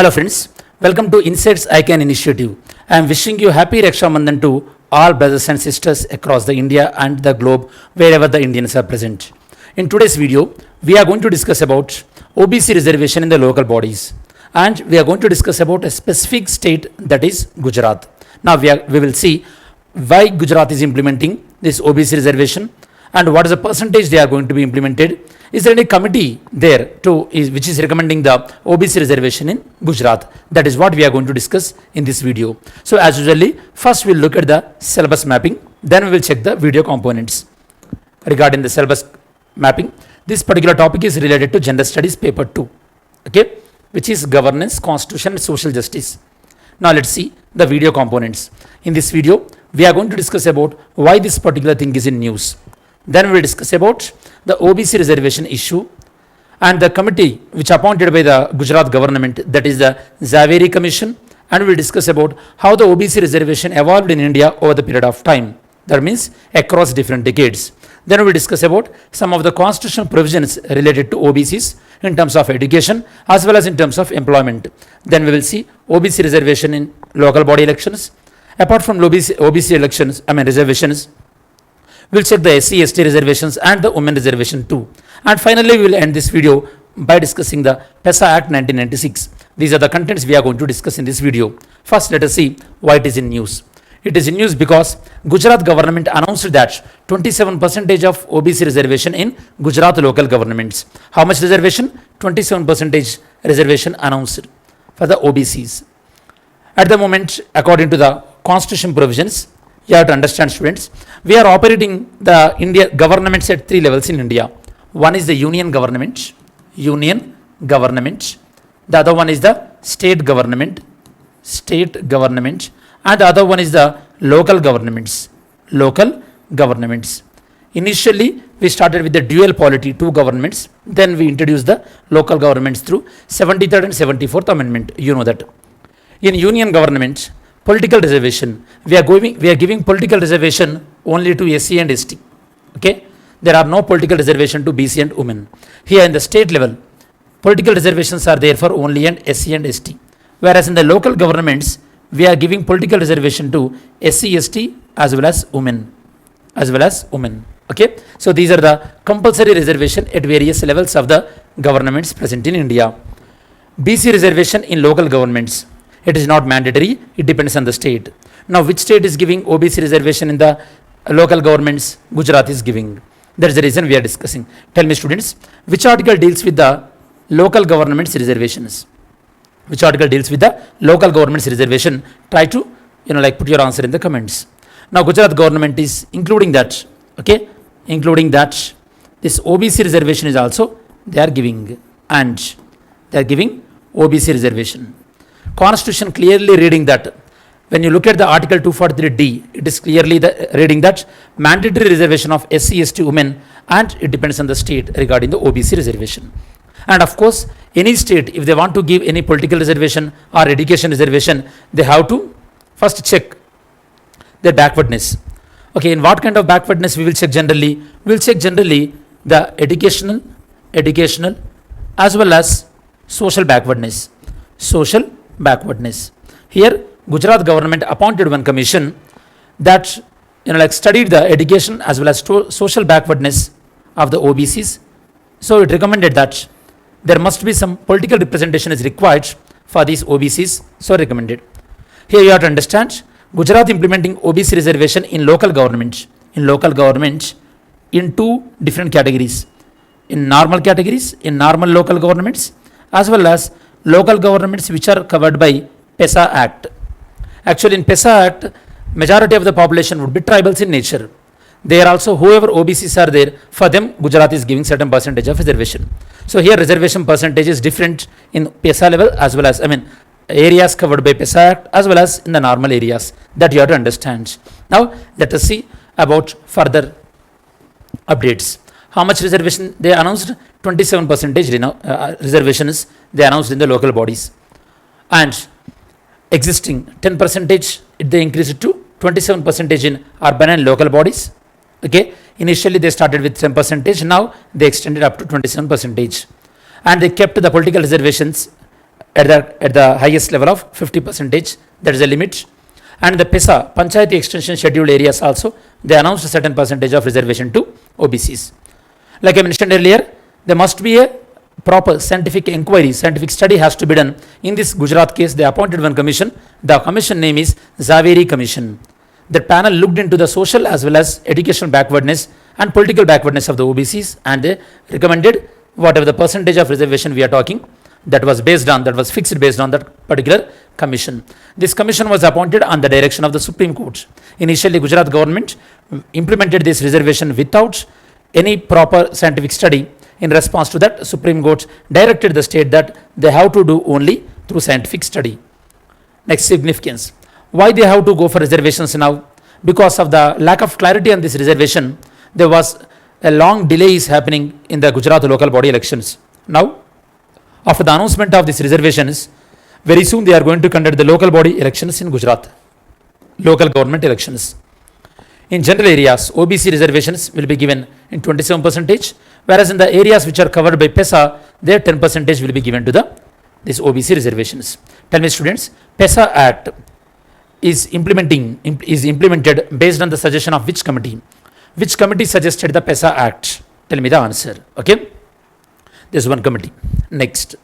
Hello friends, welcome to Insights ICANN initiative. I am wishing you happy Raksha Bandhan to all brothers and sisters across the India and the globe wherever the Indians are present. In today's video, we are going to discuss about OBC reservation in the local bodies, and we are going to discuss about a specific state, that is Gujarat. Now we will see why Gujarat is implementing this OBC reservation and what is the percentage they are going to be implemented. Is there any committee there which is recommending the OBC reservation in Gujarat? That is what we are going to discuss in this video. So as usually, first we'll look at the syllabus mapping, then we will check the video components. Regarding the syllabus mapping, this particular topic is related to Gender Studies paper 2, okay, which is Governance, Constitution and Social Justice. Now let's see the video components. In this video, we are going to discuss about why this particular thing is in news. Then we will discuss about the OBC reservation issue and the committee which appointed by the Gujarat government, that is the Jhaveri Commission, and we will discuss about how the OBC reservation evolved in India over the period of time, that means across different decades. Then we will discuss about some of the constitutional provisions related to OBCs in terms of education as well as in terms of employment. Then we will see OBC reservation in local body elections. Apart from OBC elections, reservations, we'll check the SC/ST reservations and the women reservation too. And finally, we will end this video by discussing the PESA Act 1996. These are the contents we are going to discuss in this video. First, let us see why it is in news. It is in news because Gujarat government announced that 27% of OBC reservation in Gujarat local governments. How much reservation? 27% reservation announced for the OBCs. At the moment, according to the constitution provisions, you have to understand, students, we are operating the India governments at three levels in India. One is the union government. The other one is the state government, and the other one is the local governments. Initially, we started with the dual polity, two governments. Then we introduced the local governments through 73rd and 74th Amendment. You know that. In union government, political reservation, we are giving political reservation only to SC and ST. Okay, there are no political reservation to BC and women. Here in the state level, political reservations are there for only and SC and ST. Whereas in the local governments, we are giving political reservation to SC, ST as well as women. Okay, so these are the compulsory reservation at various levels of the governments present in India. BC reservation in local governments. It is not mandatory, it depends on the state. Now, which state is giving OBC reservation in the local governments? Gujarat is giving. That is the reason we are discussing. Tell me, students, which article deals with the local government's reservations? Which article deals with the local government's reservation? Try to, put your answer in the comments. Now, Gujarat government is including that, okay? Including that, this OBC reservation is also, they are giving, and they are giving OBC reservation. Constitution clearly reading that when you look at the article 243D, it is clearly reading that mandatory reservation of SC/ST women, and it depends on the state regarding the OBC reservation. And of course, any state, if they want to give any political reservation or education reservation, they have to first check their backwardness. Okay, in what kind of backwardness we will check generally? We will check generally the educational as well as social backwardness. Here, Gujarat government appointed one commission that studied the education as well as social backwardness of the OBCs. So it recommended that there must be some political representation is required for these OBCs. So recommended. Here you have to understand Gujarat implementing OBC reservation in local government. In two different categories. In normal local governments as well as local governments which are covered by PESA Act. Actually, in PESA Act, majority of the population would be tribals in nature. They are also, whoever OBCs are there, for them, Gujarat is giving certain percentage of reservation. So here, reservation percentage is different in PESA level as well as, areas covered by PESA Act as well as in the normal areas. That you have to understand. Now, let us see about further updates. How much reservation they announced? 27% reservations they announced in the local bodies, and existing 10% they increased to 27% in urban and local bodies. Okay, initially they started with 10%, now they extended up to 27%, and they kept the political reservations at the highest level of 50%. That is the limit. And the PESA, Panchayati Extension Scheduled Areas also, they announced a certain percentage of reservation to OBCs. Like I mentioned earlier, there must be a proper scientific inquiry, scientific study has to be done. In this Gujarat case, they appointed one commission. The commission name is Jhaveri Commission. The panel looked into the social as well as educational backwardness and political backwardness of the OBCs, and they recommended whatever the percentage of reservation we are talking, that was fixed based on that particular commission. This commission was appointed on the direction of the Supreme Court. Initially, Gujarat government implemented this reservation without any proper scientific study. In response to that, Supreme Court directed the state that they have to do only through scientific study. Next, significance. Why they have to go for reservations now? Because of the lack of clarity on this reservation, there was a long delay is happening in the Gujarat local body elections. Now, after the announcement of these reservations, very soon they are going to conduct the local body elections in Gujarat, local government elections. In general areas, OBC reservations will be given in 27%, whereas in the areas which are covered by PESA, their 10% will be given to this OBC reservations. Tell me students, PESA Act is implemented based on the suggestion of which committee? Which committee suggested the PESA Act? Tell me the answer. Okay, this is one committee. Next,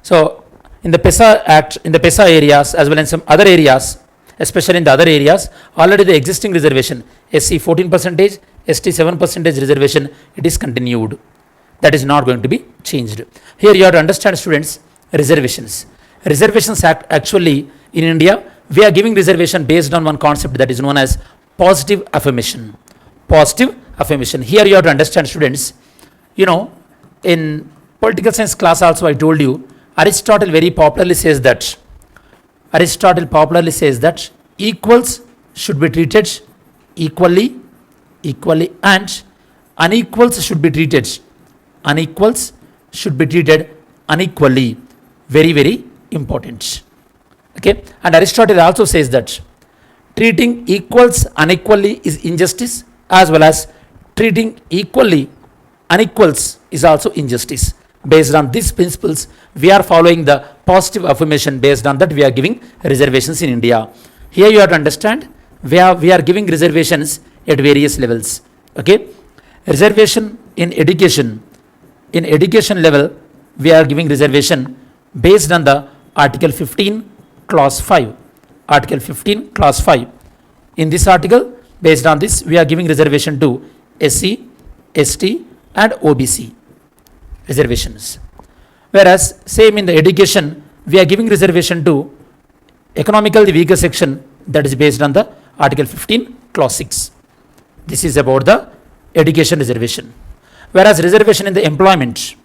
so in the PESA Act, in the PESA areas as well as some other areas, especially in the other areas, already the existing reservation, SC 14%, ST 7% reservation, it is continued. That is not going to be changed. Here you have to understand students, reservations. Reservations Act actually in India, we are giving reservation based on one concept that is known as positive affirmation. Positive affirmation. Here you have to understand students, in political science class also I told you, Aristotle popularly says that equals should be treated equally, and unequals should be treated unequally. Very, very important. Okay, and Aristotle also says that treating equals unequally is injustice, as well as treating equally unequals is also injustice. Based on these principles, we are following the positive affirmation. Based on that, we are giving reservations in India. Here you have to understand, we are giving reservations at various levels. Okay, reservation in education level, we are giving reservation based on the Article 15 Clause 5. Article 15 Clause 5. In this article, based on this, we are giving reservation to SC, ST and OBC reservations. Whereas same in the education, we are giving reservation to economically weaker section, that is based on the Article 15 Clause 6. This is about the education reservation. Whereas reservation in the employment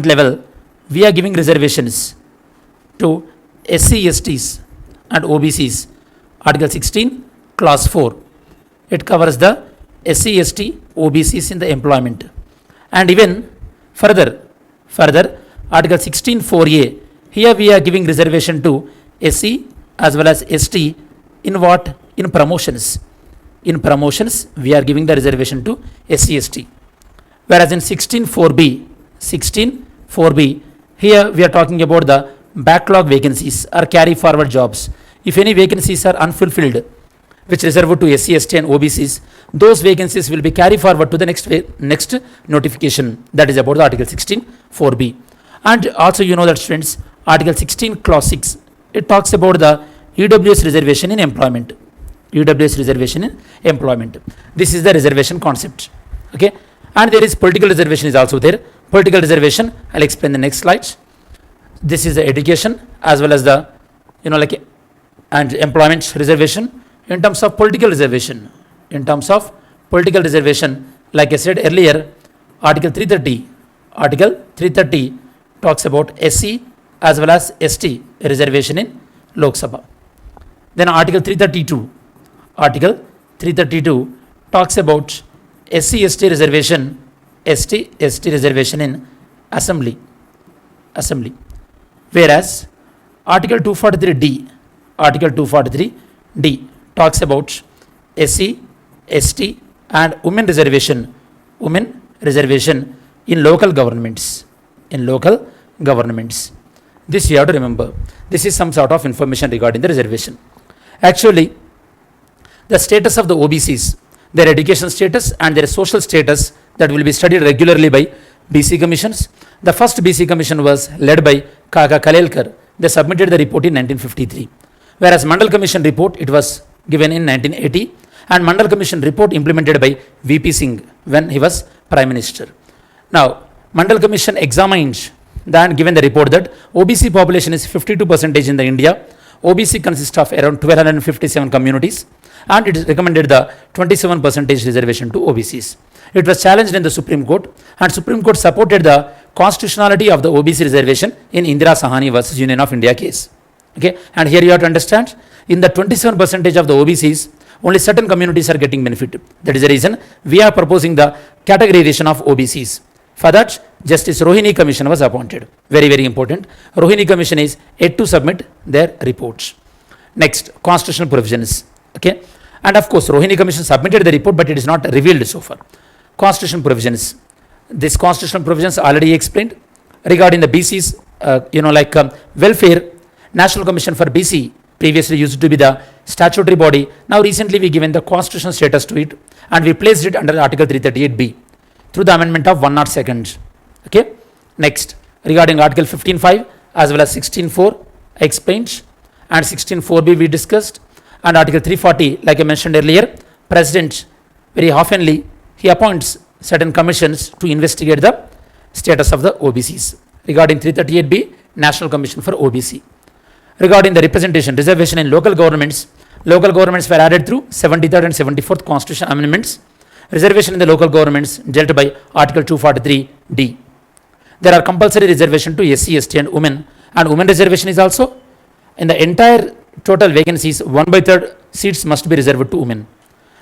level, we are giving reservations to SC, STs and OBCs. Article 16 Clause 4. It covers the SC, ST, OBCs in the employment. And even further, Article 16 4A, here we are giving reservation to SC as well as ST in what? In promotions. In promotions, we are giving the reservation to SC, ST. Whereas in 16 4B, here we are talking about the backlog vacancies or carry forward jobs. If any vacancies are unfulfilled, which reserved to SC, ST and OBCs, those vacancies will be carried forward to the next notification. That is about the Article 16 4B. And also you know that students, Article 16 Clause 6, it talks about the EWS reservation in employment. This is the reservation concept. Okay, and there is political reservation is also there. Political reservation, I'll explain the next slides. This is the education as well as the and employment reservation. In terms of political reservation, like I said earlier, Article 330 talks about SC as well as ST reservation in Lok Sabha. Then Article 332 talks about SC, ST reservation, ST reservation in Assembly. Whereas Article 243D talks about SC, ST and women reservation in local governments. In local governments. This you have to remember. This is some sort of information regarding the reservation. Actually, the status of the OBCs, their education status and their social status, that will be studied regularly by BC commissions. The first BC commission was led by Kaka Kalelkar. They submitted the report in 1953. Whereas Mandal Commission report, it was given in 1980, and Mandal Commission report implemented by VP Singh when he was Prime Minister. Now, Mandal Commission examined and given the report that OBC population is 52% in the India. OBC consists of around 1257 communities, and it recommended the 27% reservation to OBCs. It was challenged in the Supreme Court, and Supreme Court supported the constitutionality of the OBC reservation in Indira Sahani versus Union of India case. Okay, and here you have to understand, in the 27% of the OBCs, only certain communities are getting benefit. That is the reason we are proposing the categorization of OBCs. For that, Justice Rohini Commission was appointed. Very, very important. Rohini Commission is yet to submit their reports. Next, constitutional provisions. Okay, and of course, Rohini Commission submitted the report, but it is not revealed so far. Constitutional provisions. This constitutional provisions already explained regarding the BC's, welfare. National Commission for BC previously used to be the statutory body. Now recently we given the constitutional status to it, and we placed it under Article 338B through the amendment of 102nd. Okay. Next, regarding Article 15.5 as well as 16.4 I explained, and 16.4b we discussed, and Article 340, like I mentioned earlier, President very oftenly he appoints certain commissions to investigate the status of the OBCs. Regarding 338b, National Commission for OBC. Regarding the reservation in local governments were added through 73rd and 74th Constitution amendments. Reservation in the local governments dealt by Article 243D. There are compulsory reservation to SC, ST and women reservation is also in the entire total vacancies 1/3 seats must be reserved to women.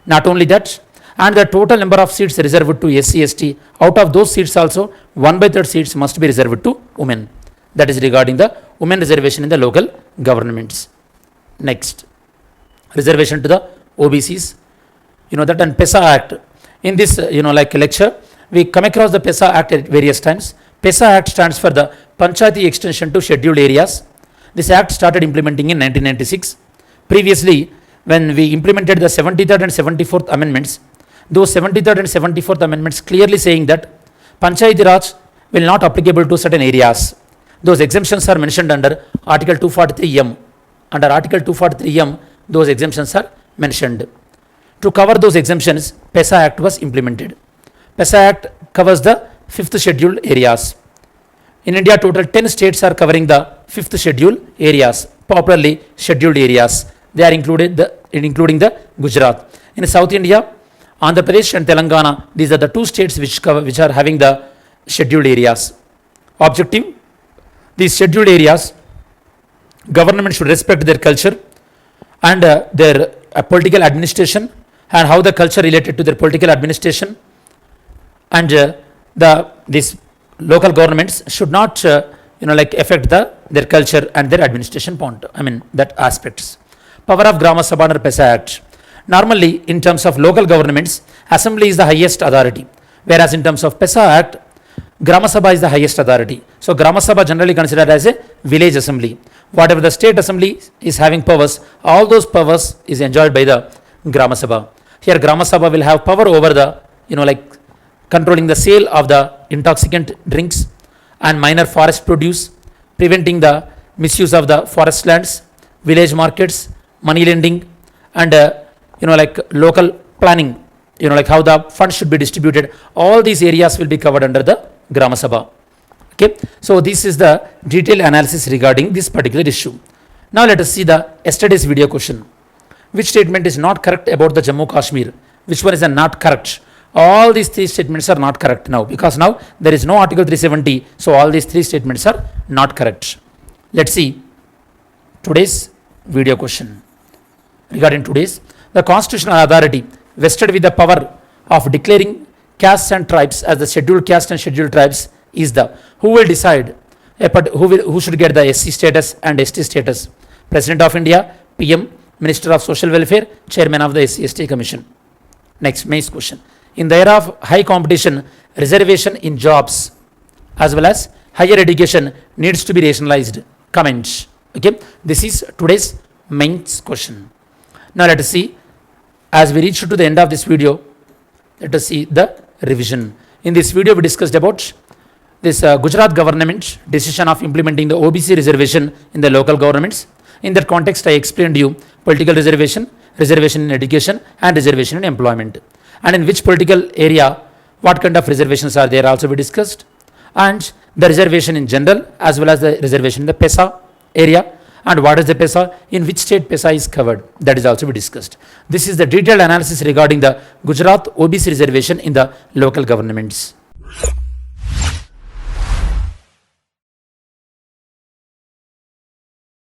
Not only that, and the total number of seats reserved to SC, ST, out of those seats also 1/3 seats must be reserved to women. That is regarding the women reservation in the local governments. Next, reservation to the OBCs. You know that, and PESA Act. In this, lecture, we come across the PESA Act at various times. PESA Act stands for the Panchayati Extension to Scheduled Areas. This Act started implementing in 1996. Previously, when we implemented the 73rd and 74th amendments, those 73rd and 74th amendments clearly saying that Panchayati Raj will not applicable to certain areas. Those exemptions are mentioned under Article 243M. Under Article 243M, those exemptions are mentioned. To cover those exemptions, PESA Act was implemented. PESA Act covers the 5th scheduled areas. In India, total 10 states are covering the 5th scheduled areas, popularly scheduled areas. They are including the Gujarat. In South India, Andhra Pradesh and Telangana, these are the two states which are having the scheduled areas. Objective: these scheduled areas, government should respect their culture and their political administration, and how the culture related to their political administration, and these local governments should not affect their culture and their administration point. That aspects. Power of Grama Sabha under PESA Act. Normally, in terms of local governments, assembly is the highest authority, whereas in terms of PESA Act, Grama Sabha is the highest authority. So Grama Sabha generally considered as a village assembly. Whatever the state assembly is having powers, all those powers is enjoyed by the Grama Sabha. Here Grama Sabha will have power over the, controlling the sale of the intoxicant drinks and minor forest produce, preventing the misuse of the forest lands, village markets, money lending, and local planning, how the funds should be distributed. All these areas will be covered under the Grama Sabha. Okay, so this is the detailed analysis regarding this particular issue. Now let us see the yesterday's video question. Which statement is not correct about the Jammu Kashmir? Which one is not correct? All these three statements are not correct now, because now there is no Article 370, so all these three statements are not correct. Let's see today's video question. Regarding today's, the constitutional authority vested with the power of declaring castes and tribes as the scheduled caste and scheduled tribes is the, who will decide who should get the SC status and ST status? President of India, PM, Minister of Social Welfare, Chairman of the SC ST Commission. Next, mains question. In the era of high competition, reservation in jobs as well as higher education needs to be rationalized. Comment. Okay, this is today's mains question. Now let us see, as we reach to the end of this video, let us see the revision. In this video, we discussed about this Gujarat government decision of implementing the OBC reservation in the local governments. In that context, I explained you political reservation, reservation in education, and reservation in employment. And in which political area, what kind of reservations are there also we discussed. And the reservation in general as well as the reservation in the PESA area. And what is the PESA, in which state PESA is covered, that is also we discussed. This is the detailed analysis regarding the Gujarat OBC reservation in the local governments.